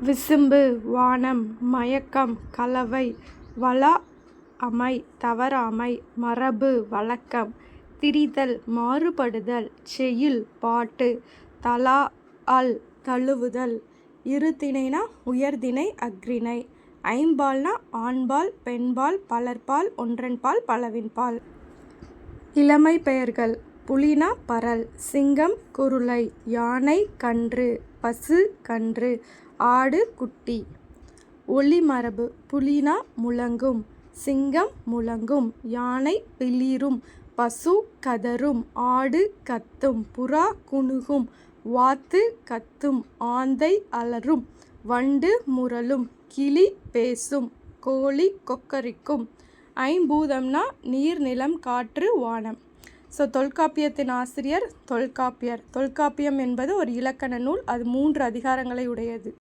விசும்பு வானம் மயக்கம் கலவை வழாஅமை தவறாமை மரபு வழக்கம் திரிதல் மாறுபடுதல் செய்யுள் பாட்டு தழாஅல் தழுவுதல் இருதிணைனா உயர்திணை அஃறிணை ஐம்பால்னா ஆண்பால் பெண்பால் பலர்பால் ஒன்றன்பால் பலவின்பால். இளமைப் பெயர்கள் புலினா பறல் சிங்கம் குருளை யானை கன்று பசு கன்று ஆடு குட்டி. ஒலிமரபு புலினா முழங்கும் சிங்கம் முழங்கும் யானை பிளிரும் பசு கதறும் ஆடு கத்தும் புறா குணுகும் வாத்து கத்தும் ஆந்தை அலறும் வண்டு முரலும் கிளி பேசும் கோழி கொக்கரிக்கும். ஐம்பூதம்னா நீர் நிலம் காற்று வானம். தொல்காப்பியத்தின் ஆசிரியர் தொல்காப்பியர். தொல்காப்பியம் என்பது ஒரு இலக்கண நூல். அது 3 அதிகாரங்களை உடையது.